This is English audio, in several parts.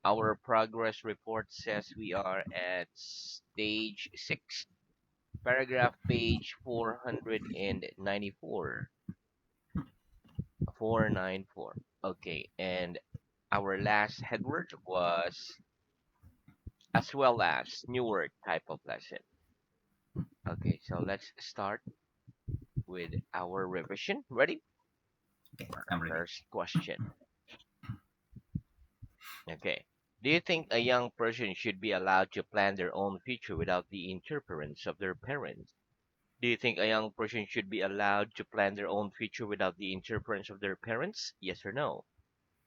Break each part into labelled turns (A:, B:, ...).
A: Our progress report says we are at stage 6, paragraph page 494. 494. Okay, and our last headword was as well as new word type of lesson. Okay, so let's start with our revision. Ready?
B: Okay, I'm ready.
A: First question. Okay. Do you think a young person should be allowed to plan their own future without the interference of their parents? Do you think a young person should be allowed to plan their own future without the interference of their parents? Yes or no?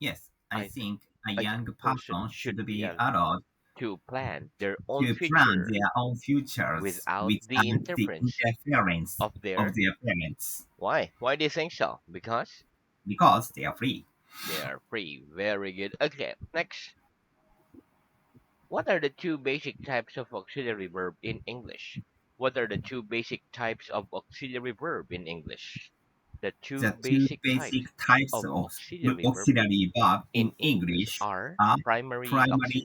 B: Yes, I
A: I think
B: think a
A: a young
B: young
A: person
B: person should
A: should be
B: be
A: allowed
B: allowed
A: to plan their own
B: to plan
A: future
B: their own futures
A: without the
B: without the
A: interference
B: interference
A: of
B: of
A: their.
B: their parents
A: Why? Why do you think so? Because
B: because they are free.
A: they are free. Very good. Okay, next. What are the two basic types of auxiliary verb in English? What are the two basic types of auxiliary verb in English? The two
B: The two
A: basic
B: basic
A: types
B: types
A: of
B: of
A: auxiliary verb
B: auxiliary verb
A: in
B: in
A: English
B: English
A: are
B: are
A: primary
B: primary
A: auxiliaries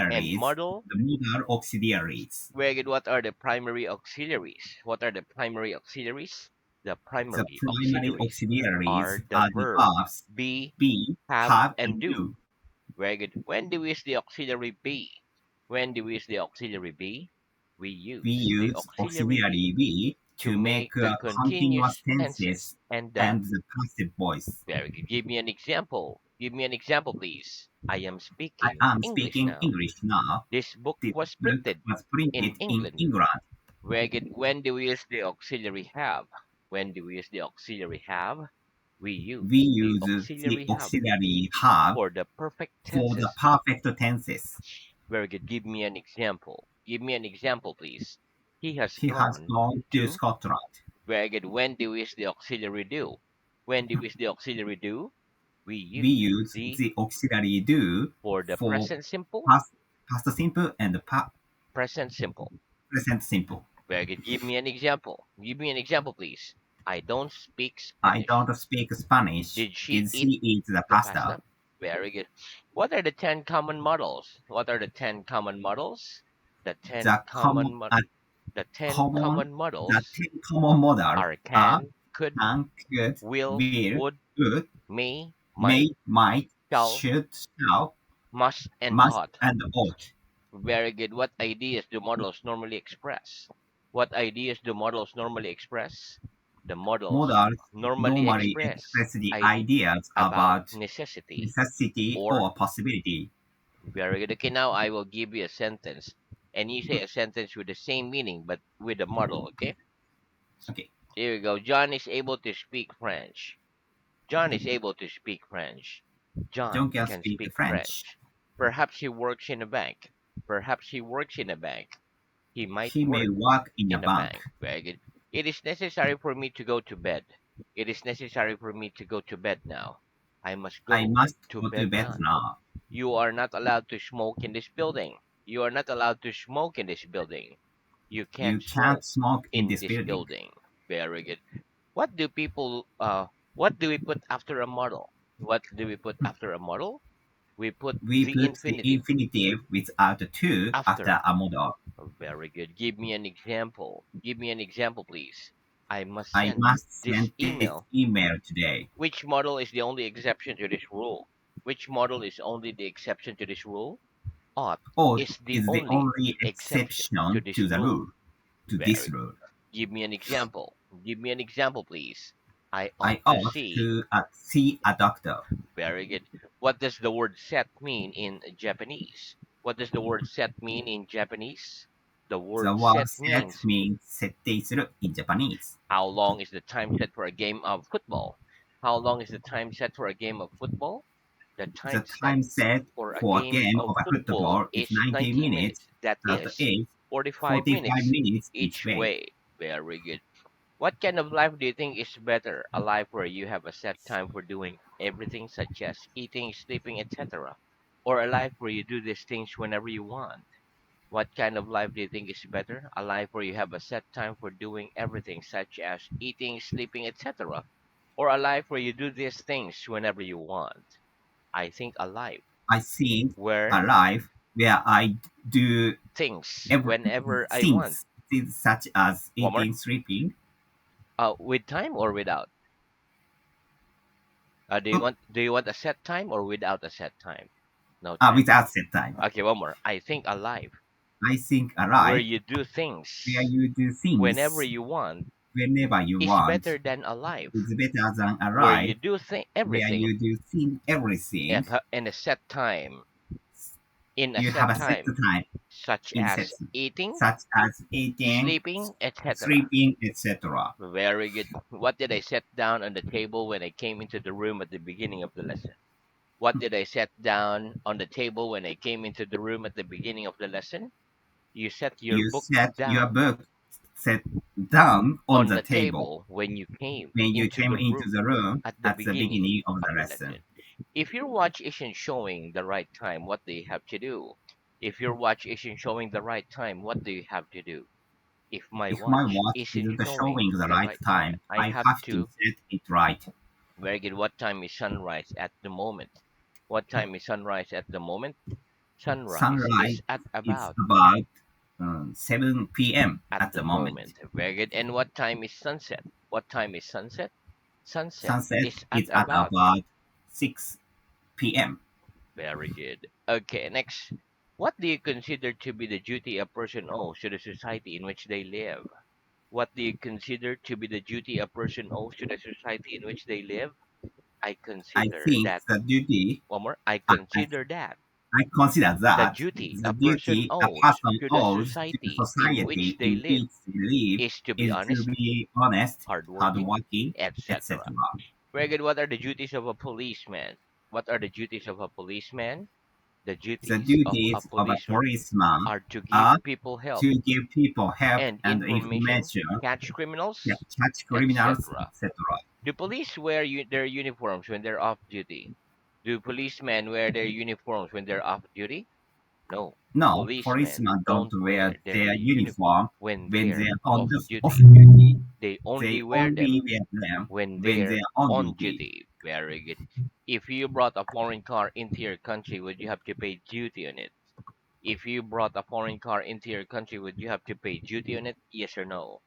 A: and
B: auxiliaries,
A: modal.
B: the modal auxiliaries.
A: Very good. What are the primary auxiliaries? What are the primary auxiliaries? The
B: The
A: primary
B: primary
A: auxiliaries
B: auxiliaries
A: are the
B: are the
A: verb
B: verbs
A: be,
B: be,
A: have,
B: have,
A: and
B: and
A: do.
B: do.
A: Very good. When do we use the auxiliary be? When do we use the auxiliary be? We
B: We
A: use the
B: use
A: auxiliary be
B: auxiliary be
A: to
B: to
A: make
B: make
A: the
B: continuous
A: continuous tenses
B: tenses
A: and the.
B: and the passive voice.
A: Very good. Give me an example. Give me an example, please. I am
B: I
A: speaking
B: am
A: English
B: speaking
A: now.
B: English now.
A: This book
B: The
A: was
B: book
A: printed
B: was
A: in
B: printed in
A: England.
B: England.
A: Very good. When do we use the auxiliary have? When do we use the auxiliary have? We
B: We
A: use the
B: use the
A: auxiliary have
B: auxiliary have
A: for the perfect
B: for the
A: tenses.
B: perfect tenses.
A: Very good. Give me an example. Give me an example, please. He has
B: He has
A: gone
B: gone to
A: to.
B: Scotland.
A: Very good. When do we use the auxiliary do? When do we use the auxiliary do? We
B: We
A: use
B: use
A: the
B: the auxiliary do
A: for the
B: for
A: present simple.
B: past, past simple and
A: Present simple.
B: present simple.
A: Very good. Give me an example. Give me an example, please. I don't speak
B: I
A: Spanish.
B: don't speak Spanish.
A: Did she
B: Did
A: eat
B: she eat the
A: the
B: pasta?
A: pasta? Very good. What are the 10 common models? What are the 10 common models? The 10
B: The
A: common the 10
B: common,
A: common
B: the
A: models
B: 10 common model
A: are
B: are
A: can, could,
B: can, could,
A: will,
B: will,
A: would,
B: would,
A: may, might,
B: may, might,
A: shall,
B: should, shall,
A: must, and
B: must,
A: ought.
B: and ought.
A: Very good. What ideas do models normally express? What ideas do models normally express? The models
B: Models
A: normally
B: normally
A: express
B: express the
A: idea
B: ideas
A: about
B: about
A: necessity
B: necessity
A: or.
B: or possibility.
A: Very good. Okay, now I will give you a sentence, and you say a sentence with the same meaning but with a model. Okay.
B: Okay,
A: Here we go. John is able to speak French. John is able to speak French.
B: John
A: John
B: can
A: can
B: speak
A: speak
B: French.
A: French. Perhaps he works in a bank. Perhaps he works in a bank. He might
B: He may
A: work
B: work in a
A: in a
B: bank.
A: bank. Very good. It is necessary for me to go to bed. It is necessary for me to go to bed now. I must
B: I
A: go
B: must
A: to
B: go to
A: bed
B: bed
A: now.
B: now.
A: You are not allowed to smoke in this building. You are not allowed to smoke in this building. You
B: You
A: can't
B: can't
A: smoke
B: smoke in
A: in
B: this
A: this
B: building.
A: building. Very good. What do people what do we put after a model? What do we put after a model? We put
B: We
A: the
B: put the
A: infinitive
B: infinitive without the to
A: after.
B: after a model.
A: Very good. Give me an example. Give me an example, please. I must
B: I
A: send
B: must
A: this
B: send this
A: email.
B: email today.
A: Which model is the only exception to this rule? Which model is only the exception to this rule? Ought
B: Ought
A: is the
B: is the
A: only
B: only
A: exception to
B: exception
A: this
B: to the
A: rule.
B: rule, to this
A: Very.
B: rule.
A: Give me an example. Give me an example, please. I ought
B: I
A: to
B: ought
A: see.
B: to see a doctor.
A: Very good. What does the word set mean in Japanese? What does the word set mean in Japanese? The
B: The
A: word
B: word
A: set
B: set
A: means
B: means 設定する in Japanese.
A: how long is the time set for a game of football? How long is the time set for a game of football? The
B: The
A: time set
B: time set
A: for a
B: for a
A: game
B: game
A: of
B: of a
A: football
B: football is
A: is
B: 90
A: 90
B: minutes.
A: minutes. That
B: That
A: is
B: is
A: 45
B: 45
A: minutes
B: minutes each
A: each
B: way.
A: way. Very good. What kind of life do you think is better? A life where you have a set time for doing everything, such as eating, sleeping, etc., or a life where you do these things whenever you want? What kind of life do you think is better? A life where you have a set time for doing everything, such as eating, sleeping, etc., or a life where you do these things whenever you want? I think a life.
B: I think a
A: where
B: life where I do
A: things
B: every
A: whenever I want.
B: things such as
A: One more.
B: eating, sleeping,
A: With time or without?
B: uh,
A: Do you want a set time or without a set time? No time.
B: without set time.
A: Okay, one more. I think alive,
B: I think a
A: where
B: life
A: you do
B: where
A: things
B: you do
A: whenever
B: things
A: you want,
B: whenever you
A: is
B: want
A: better than alive,
B: is better than a
A: where you
B: life
A: do
B: where
A: everything
B: you do everything.
A: in a set time, in a
B: You have
A: set
B: a set
A: time,
B: time
A: such
B: in set
A: as eating,
B: such as eating,
A: sleeping, etc.
B: sleeping, etc.
A: Very good. What did I set down on the table when I came into the room at the beginning of the lesson? What did I set down on the table when I came into the room at the beginning of the lesson? You set your
B: You
A: book
B: set your
A: down
B: book set down on
A: on
B: the
A: the
B: table
A: table when you came
B: when you
A: into
B: came
A: the
B: into
A: room
B: the room
A: at the
B: at the
A: beginning
B: beginning of
A: of
B: the
A: the
B: lesson.
A: lesson. If your watch isn't showing the right time, what do you have to do? If your watch isn't showing the right time, what do you have to do? If my
B: If my
A: watch
B: watch
A: isn't
B: isn't
A: showing
B: showing the
A: the
B: right
A: right time,
B: time,
A: I
B: I
A: have
B: have to
A: to.
B: set it right.
A: Very good. What time is sunrise at the moment? What time is sunrise at the moment? Sunrise
B: Sunrise
A: is at
B: is
A: about
B: about 7 p.m.
A: at
B: at
A: the
B: the moment.
A: moment. Very good. And what time is sunset? What time is sunset? Sunset
B: Sunset
A: is at
B: is at
A: about.
B: about 6 p.m.
A: Very good. Okay, next. What do you consider to be the duty a person owes to the society in which they live? What do you consider to be the duty a person owes to the society in which they live? I
B: I
A: consider
B: think
A: that.
B: the duty,
A: One more. I
B: I, I,
A: consider that
B: I consider
A: the
B: that
A: duty a
B: the
A: person
B: duty a
A: owes
B: person
A: to the
B: owes to the
A: society in which
B: society
A: they
B: in
A: live
B: which they live
A: is to be
B: is to
A: honest,
B: be honest,
A: hardworking,
B: hardworking,
A: etc.
B: etc.
A: Very good. What are the duties of a policeman? What are the duties of a policeman? The
B: The
A: duties of a
B: duties of a
A: policeman
B: policeman
A: are to give
B: are
A: people help
B: to give people help
A: and
B: and
A: information,
B: information,
A: catch criminals,
B: catch criminals,
A: etc.
B: etc.
A: Do police wear their uniforms when they're off duty? Do policemen wear their uniforms when they're off duty? No.
B: No,
A: Policemen
B: policemen don't
A: don't
B: wear
A: wear their
B: their
A: uniform
B: uniform
A: when
B: when
A: they're
B: they're on
A: off
B: the off
A: duty.
B: duty.
A: They
B: They
A: only wear
B: only
A: them
B: wear them
A: when
B: when
A: they're
B: they're on
A: on
B: duty.
A: duty. Very good. If you brought a foreign car into your country, would you have to pay duty on it? If you brought a foreign car into your country, would you have to pay duty on it? Yes or no?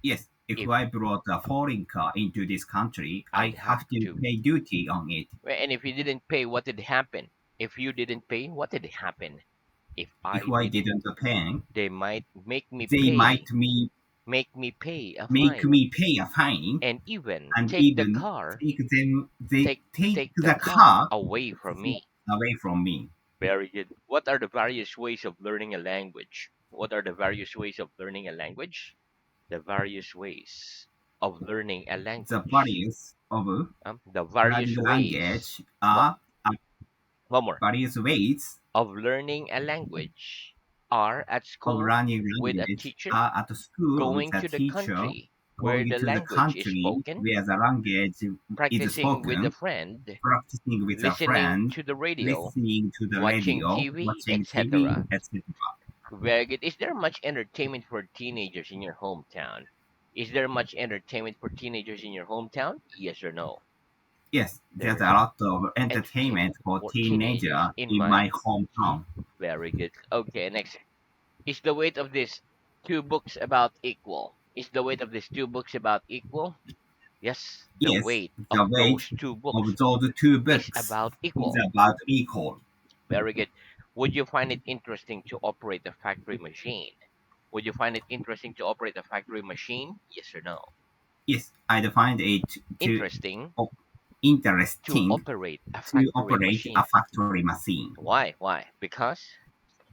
B: Yes, if
A: If
B: I brought a foreign car into this country,
A: I'd
B: I
A: have
B: have to
A: to.
B: pay duty on it.
A: And if you didn't pay, what did happen? If you didn't pay, what did happen? If
B: If
A: I
B: I
A: didn't,
B: didn't pay,
A: they might
B: they might
A: make me pay a
B: make
A: fine,
B: me pay a fine
A: and even
B: and even they take
A: take the
B: the
A: car
B: car
A: away from me.
B: away from me.
A: Very good. What are the various ways of learning a language? What are the various ways of learning a language? The various ways of learning a
B: The
A: language.
B: values of
A: The
B: learning
A: various ways.
B: language
A: What?
B: are
A: One more.
B: various ways
A: Of learning a language are at
B: of
A: school
B: learning
A: with a
B: language
A: teacher,
B: are at school with
A: going
B: a
A: to the
B: teacher,
A: country where
B: going
A: the
B: to the
A: language is
B: country
A: spoken,
B: where the language is
A: practicing with a
B: spoken,
A: friend,
B: practicing with a
A: listening
B: friend,
A: to the radio,
B: listening to the
A: watching
B: radio,
A: TV,
B: watching TV,
A: etc.
B: etc.
A: Very good. Is there much entertainment for teenagers in your hometown? Is there much entertainment for teenagers in your hometown? Yes or no?
B: Yes, there's a
A: There's
B: lot of entertainment
A: entertainment
B: for
A: for teenagers
B: teenager
A: in
B: in
A: my.
B: my hometown.
A: Very good. Okay, next. Is the weight of these two books about equal? Is the weight of these two books about equal? Yes, the
B: Yes,
A: weight of
B: the weight
A: those two
B: of
A: books
B: those two
A: is
B: books
A: about
B: is
A: equal.
B: about equal.
A: Very good. Would you find it interesting to operate a factory machine? Would you find it interesting to operate a factory machine? Yes or no?
B: Yes, I'd find it to
A: Interesting
B: o-
A: to
B: interesting
A: operate a
B: to
A: factory
B: operate a
A: machine.
B: factory machine
A: Why? Why? Because?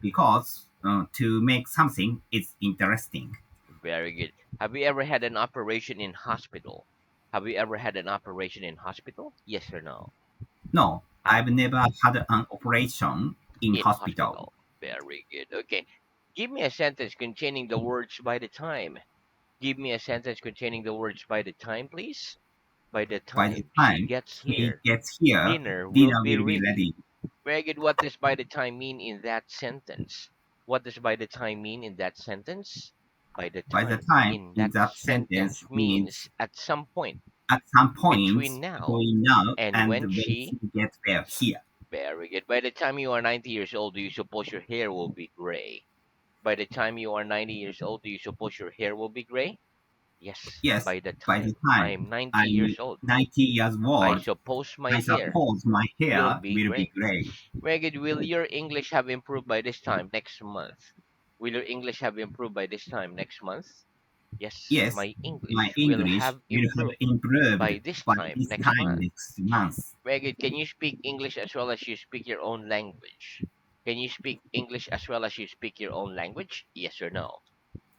B: because to make something is interesting.
A: Very good. Have you ever had an operation in hospital? Have you ever had an operation in hospital? Yes or no?
B: No,
A: Ah,
B: I've never had an operation in
A: in
B: hospital.
A: hospital. Very good. Okay. Give me a sentence containing the words by the time. Give me a sentence containing the words by the time, please. By the
B: By the
A: time she
B: time
A: gets
B: he
A: here,
B: gets here,
A: dinner will
B: dinner
A: be
B: will be
A: ready.
B: ready.
A: Very good. What does by the time mean in that sentence? What does by the time mean in that sentence? By the
B: By the
A: time
B: time
A: in
B: in
A: that
B: that sentence
A: sentence
B: means
A: means at some point
B: at some point
A: between now
B: between now
A: and
B: and
A: when
B: when
A: she
B: he gets there here.
A: Very good. By the time you are 90 years old, do you suppose your hair will be gray? By the time you are 90 years old, do you suppose your hair will be gray? Yes,
B: Yes,
A: by the
B: by the
A: time
B: time
A: I'm 90
B: I'm
A: years old,
B: 90 years
A: I
B: old,
A: suppose my
B: I
A: hair
B: suppose my
A: will
B: hair
A: be
B: will be
A: gray.
B: gray.
A: Very good. Will your English have improved by this time next month? Will your English have improved by this time next month? Yes,
B: Yes,
A: my
B: my
A: English will
B: English
A: have
B: will have
A: improved
B: improved
A: by this
B: by
A: time
B: this
A: next
B: time
A: month.
B: next month.
A: Very good. Can you speak English as well as you speak your own language? Can you speak English as well as you speak your own language? Yes or no?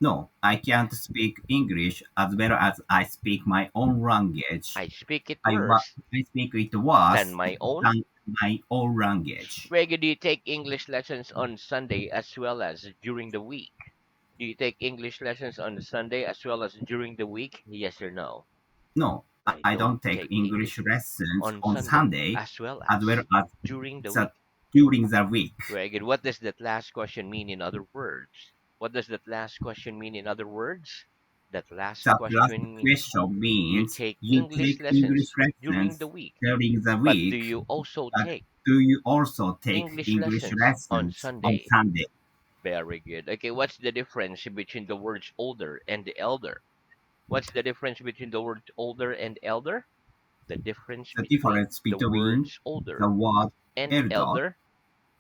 B: No, I can't speak English as well as I speak my own language.
A: I speak it
B: I, wa-
A: worse
B: I speak it
A: than
B: worse
A: my own.
B: than my own language.
A: Very good. Do you take English lessons on Sunday as well as during the week? Do you take English lessons on Sunday as well as during the week? Yes or no?
B: No,
A: I
B: I
A: don't
B: don't take
A: take
B: English
A: English
B: lessons
A: on
B: on
A: Sunday
B: Sunday
A: as well
B: as well
A: as
B: as
A: during the
B: the,
A: week.
B: during the week.
A: Very good. What does that last question mean in other words? What does that last question mean in other words? That last
B: That last
A: question means
B: question
A: you
B: means
A: take
B: you
A: English
B: take English
A: lessons during the
B: lessons
A: week,
B: during the
A: but do
B: week,
A: you also
B: but
A: take
B: do you also take
A: English
B: English
A: lessons on
B: lessons on
A: Sunday?
B: Sunday?
A: Very good. Okay, what's the difference between the words older and the elder? What's the difference between the words older and elder? The difference
B: The
A: between
B: difference
A: the
B: between
A: words
B: the
A: older
B: word
A: and
B: elder,
A: elder,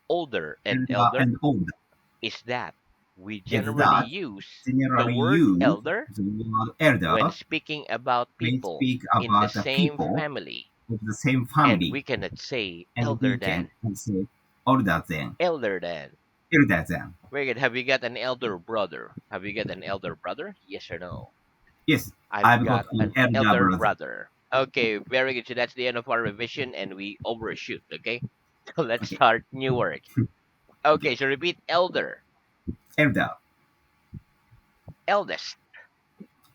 A: older and
B: elder
A: elder,
B: and older
A: is that we
B: is
A: generally
B: that
A: use the
B: generally
A: word
B: use
A: elder
B: the word
A: when
B: elder
A: speaking about
B: when
A: people
B: speak
A: in the
B: about the
A: same
B: people
A: family,
B: of the same
A: and
B: family,
A: we cannot say
B: and
A: elder
B: we can
A: than.
B: say older than,
A: Elder than.
B: elder than.
A: Very good. Have you got an elder brother? Have you got an elder brother? Yes or no?
B: Yes,
A: I've
B: I've got
A: got
B: an
A: an
B: elder
A: elder
B: brother.
A: brother. Okay, very good. So that's the end of our revision, and we overshoot. Okay, so let's
B: Okay,
A: start new work.
B: okay.
A: Okay, so repeat elder,
B: Elder,
A: eldest.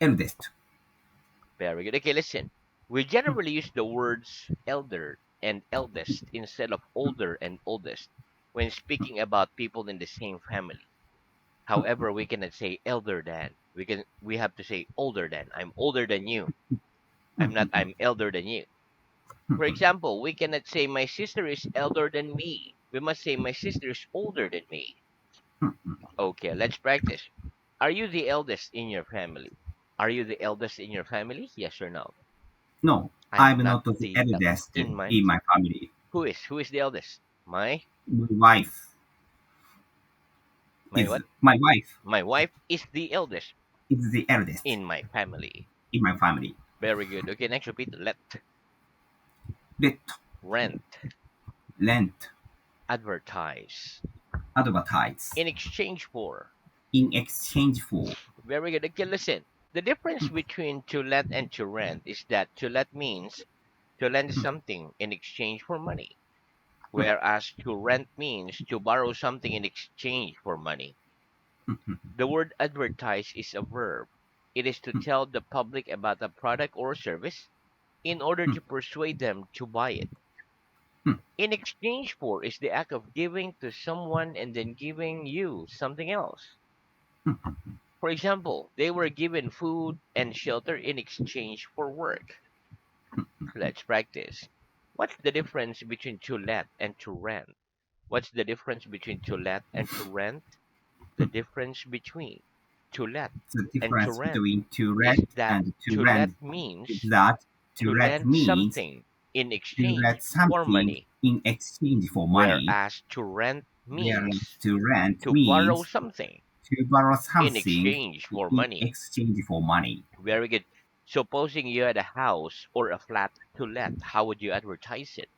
B: eldest.
A: Very good. Okay, listen. We generally use the words elder and eldest instead of older and oldest when speaking about people in the same family. However, we cannot say elder than. We have to say older than. I'm older than you. I'm not. I'm elder than you. For example, we cannot say my sister is elder than me. We must say my sister is older than me. Okay, let's practice. Are you the eldest in your family? Are you the eldest in your family? Yes or no?
B: No,
A: I'm
B: I'm
A: not
B: not the
A: the
B: eldest
A: in my.
B: in my family.
A: Who is the eldest? My
B: My wife
A: my
B: is
A: what?
B: my wife
A: My wife is the eldest
B: is the eldest
A: in my family.
B: in my family.
A: Very good. Okay, next repeat. Let,
B: Let,
A: rent,
B: rent,
A: advertise,
B: advertise,
A: in exchange for.
B: in exchange for.
A: Very good. Okay, listen. The difference between to let and to rent is that to let means to lend something in exchange for money, whereas to rent means to borrow something in exchange for money. The word advertise is a verb. It is to tell the public about a product or service in order to persuade them to buy it. In exchange for is the act of giving to someone and then giving you something else. For example, they were given food and shelter in exchange for work. Let's practice. What's the difference between to let and to rent? What's the difference between to let and to rent? The difference between to let
B: The
A: and to
B: difference
A: rent
B: between to
A: is
B: rent
A: that
B: and to
A: to let
B: rent is
A: means
B: that to
A: to
B: rent
A: lend
B: means
A: something in
B: to
A: exchange
B: rent
A: for
B: something
A: money,
B: in exchange for money,
A: whereas to rent
B: whereas
A: means
B: to rent
A: to borrow
B: means
A: something
B: to borrow
A: in
B: something
A: exchange for
B: in
A: money.
B: exchange for money.
A: Very good. Supposing you had a house or a flat to let, how would you advertise it?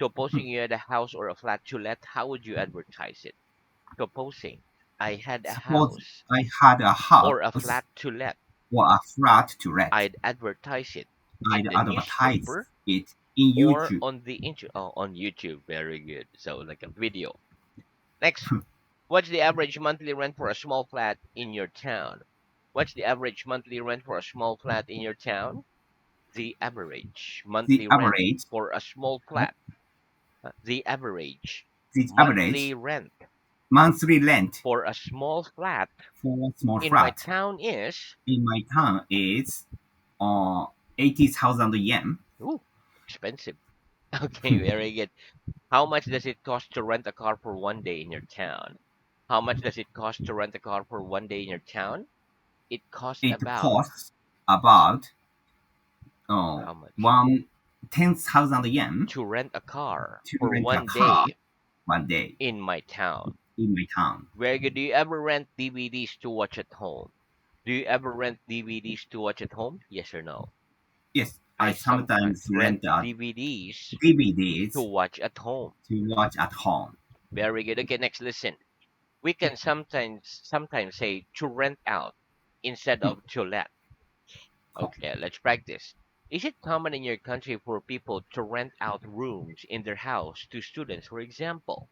A: Supposing you had a house or a flat to let, how would you advertise it? Supposing I had a
B: Suppose
A: house
B: I had a
A: or a
B: house
A: flat to let,
B: or a flat to let.
A: I'd advertise it in
B: I'd
A: the
B: advertise
A: newspaper
B: it in
A: or
B: YouTube.
A: on YouTube. Very good. So like a video. Next, what's the average monthly rent for a small flat in your town? What's the average monthly rent for a small flat in your town? The average
B: The
A: monthly rent
B: average,
A: for a small flat. The average
B: the
A: monthly
B: average
A: rent
B: monthly rent
A: for a small flat
B: for a small
A: in my
B: flat
A: town is
B: in my town is uh, 80,000 yen.
A: ooh expensive. Okay, very good. How much does it cost to rent a car for 1 day in your town? How much does it cost to rent a car for 1 day in your town? It costs
B: It
A: about
B: costs about
A: how much?
B: one 10,000 yen
A: To rent a car
B: to
A: for
B: rent a
A: one
B: car
A: day
B: 1 day
A: in my town.
B: in my town.
A: Very good. Do you ever rent DVDs to watch at home? Do you ever rent DVDs to watch at home? Yes or no?
B: Yes,
A: I
B: I sometimes
A: sometimes rent
B: rent
A: DVDs to
B: DVDs
A: watch at home.
B: to watch at home.
A: Very good. Okay, next listen. We can sometimes say to rent out instead
B: Hmm,
A: of to let.
B: co-
A: Okay, let's practice. Is it common in your country for people to rent out rooms in their house to students, for example?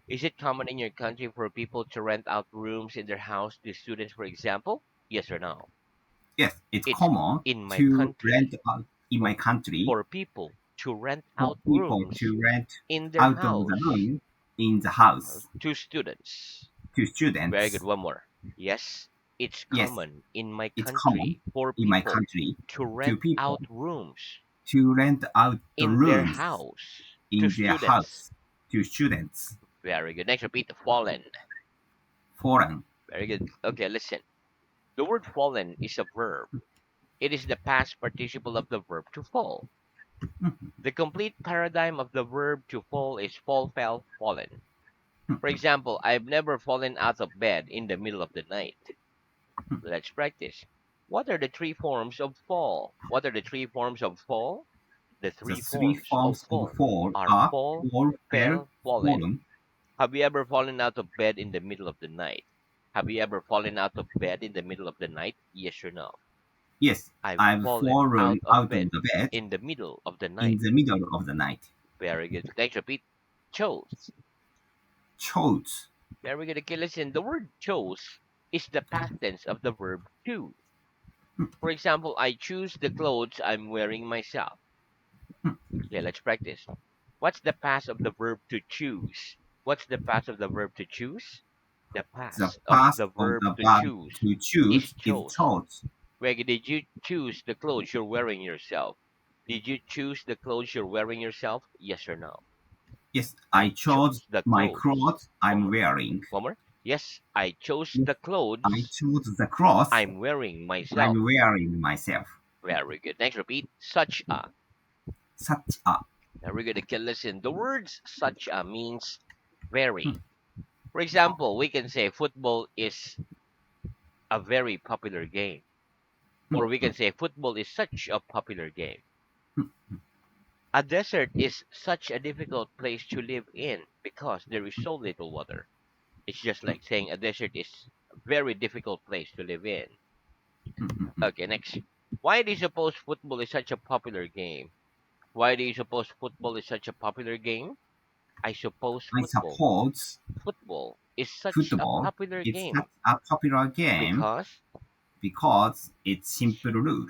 A: Is it common in your country for people to rent out rooms in their house to students, for example? Yes or no?
B: Yes, it's
A: It's
B: common
A: in my
B: to rent
A: country
B: out in my
A: for,
B: country
A: for people to rent
B: for
A: out
B: people
A: rooms
B: to rent
A: in their
B: out of the
A: house
B: room in the house
A: to students.
B: to
A: Very good.
B: students.
A: One more. Yes, it's
B: Yes,
A: common in my
B: it's common
A: country for
B: in my
A: people
B: country
A: to
B: to
A: rent out
B: people
A: rooms
B: to rent out the
A: in their
B: rooms
A: house to
B: in their
A: students.
B: house to students.
A: Very good. Next, repeat fallen.
B: Foreign.
A: Very good. Okay, listen. The word fallen is a verb. It is the past participle of the verb to fall. The complete paradigm of the verb to fall is fall, fell, fallen. For example, I've never fallen out of bed in the middle of the night. Let's practice. What are the three forms of fall? What are the three forms of fall? The
B: The
A: three
B: three
A: forms of
B: forms of
A: fall
B: fall
A: are
B: are
A: fall,
B: fall, fell,
A: fell, fallen.
B: fallen.
A: Have you ever fallen out of bed in the middle of the night? Have you ever fallen out of bed in the middle of the night? Yes or no?
B: Yes,
A: I've
B: I've
A: fallen out
B: fallen
A: of
B: out of
A: bed
B: the bed
A: in the middle of the
B: in
A: night.
B: the middle of the night.
A: Very good. Next, repeat. Chose.
B: Chose.
A: Very good. Okay, listen. The word chose is the past tense of the verb choose. For example, I choose the clothes I'm wearing myself. Okay, let's practice. What's the past of the verb to choose? What's the past of the verb to choose? The
B: The
A: past of
B: past
A: the
B: of
A: verb
B: the
A: to
B: verb
A: choose
B: to
A: is
B: choose is
A: chose.
B: chose.
A: Reggie, did you choose the clothes you're wearing yourself? Did you choose the clothes you're wearing yourself? Yes or no?
B: Yes, I
A: I
B: chose
A: chose the
B: my
A: clothes.
B: clothes
A: One
B: I'm
A: more.
B: wearing.
A: One more. Yes, I chose
B: Yes,
A: the
B: I
A: clothes
B: chose the clothes
A: I'm wearing myself.
B: I'm wearing myself.
A: Very good. Next, repeat. Such a.
B: Such a.
A: Very good. Okay, listen. The words such a means very. For example, we can say football is a very popular game. Or we can say football is such a popular game. A desert is such a difficult place to live in because there is so little water. It's just like saying a desert is a very difficult place to live in. Okay, next. Why do you suppose football is such a popular game? Why do you suppose football is such a popular game? I suppose
B: I suppose
A: football is such a
B: football
A: popular
B: is
A: game
B: such a popular game
A: because
B: because it's simple rule,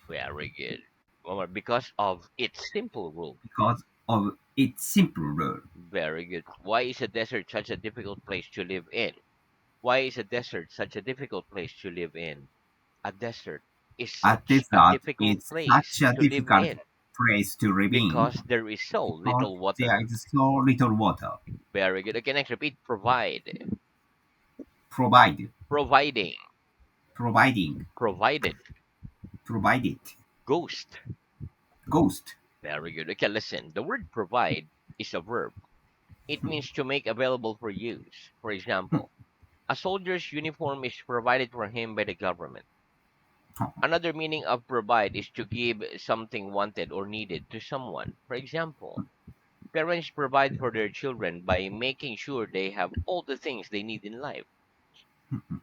A: very good. One more, because of its simple rule.
B: because of its simple rule.
A: Very good. Why is a desert such a difficult place to live in? Why is a desert such a difficult place to live in? A desert is
B: A
A: such a
B: desert
A: difficult
B: is such
A: place
B: a
A: to live
B: difficult
A: in
B: place to live in
A: because there is so
B: because
A: little
B: there
A: water.
B: is so little water.
A: Very good. Okay, next repeat. Provide.
B: Provide,
A: Providing.
B: providing,
A: Provided.
B: provided.
A: Ghost.
B: Ghost.
A: Very good. Okay, listen. The word provide is a verb. It means to make available for use. For example, a soldier's uniform is provided for him by the government. Another meaning of provide is to give something wanted or needed to someone. For example, parents provide for their children by making sure they have all the things they need in life.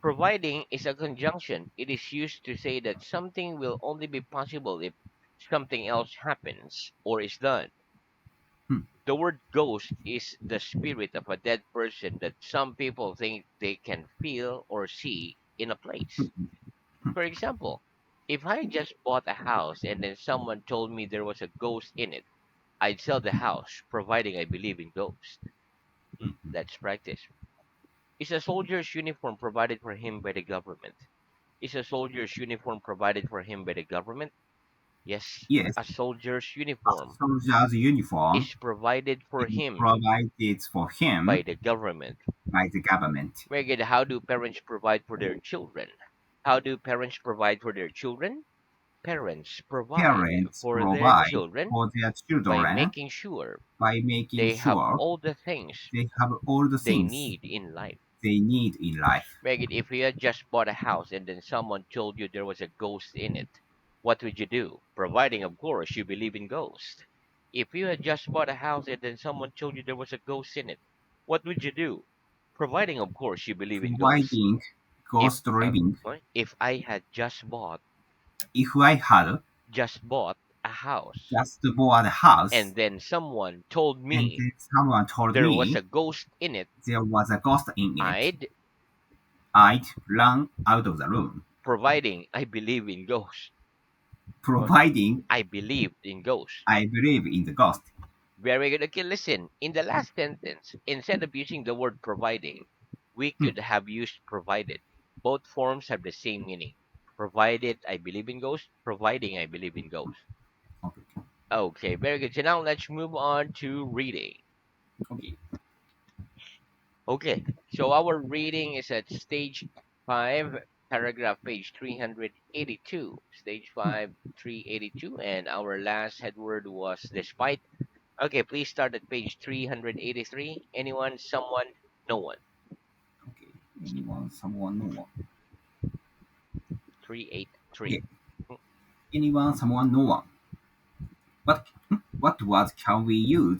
A: Providing is a conjunction. It is used to say that something will only be possible if something else happens or is done. The word ghost is the spirit of a dead person that some people think they can feel or see in a place. For example, if I just bought a house and then someone told me there was a ghost in it, I'd sell the house, providing I believe in ghosts. Let's practice. Is a soldier's uniform provided for him by the government? Is a soldier's uniform provided for him by the government? Yes,
B: Yes,
A: a soldier's
B: a
A: uniform
B: soldier's uniform
A: is provided for
B: is
A: him
B: provided for
A: by
B: him
A: the government.
B: by the government.
A: Very good. How do parents provide for their children? How do parents provide for their children? Parents provide
B: Parents
A: for their
B: provide
A: children
B: for their
A: by
B: children
A: making sure
B: by making
A: they have
B: sure
A: all the things
B: they have all the
A: they
B: things
A: need in life.
B: they need in life.
A: Megan, if you had just bought a house and then someone told you there was a ghost in it, what would you do? Providing, of course, you believe in ghosts. If you had just bought a house and then someone told you there was a ghost in it, what would you do? Providing, of course, you believe in ghosts.
B: Providing
A: If
B: ghost living.
A: what? If I had
B: If I had
A: just bought a house
B: just bought a house
A: and then someone told
B: and
A: me
B: then someone told
A: there was
B: me
A: a ghost in it,
B: there was a ghost in it,
A: I'd
B: I'd run out of the room.
A: providing I believe in ghosts. What?
B: Providing
A: I believed in ghosts.
B: I believe in the ghost.
A: Very good. Okay, listen. In the last sentence, instead of using the word providing, we
B: Hmm,
A: could have used provided. Both forms have the same meaning. Provided I believe in ghosts, providing I believe in ghosts.
B: okay.
A: Okay, very good. So now let's move on to reading.
B: Okay.
A: Okay, so our reading is at stage 5, paragraph page 382. Stage
B: Hmm,
A: 5, 382, and our last headword was despite. Okay, please start at page 383. Anyone, someone, no one.
B: okay. Anyone, someone, no one.
A: 383.
B: Okay. Anyone, someone, no one. What words can we use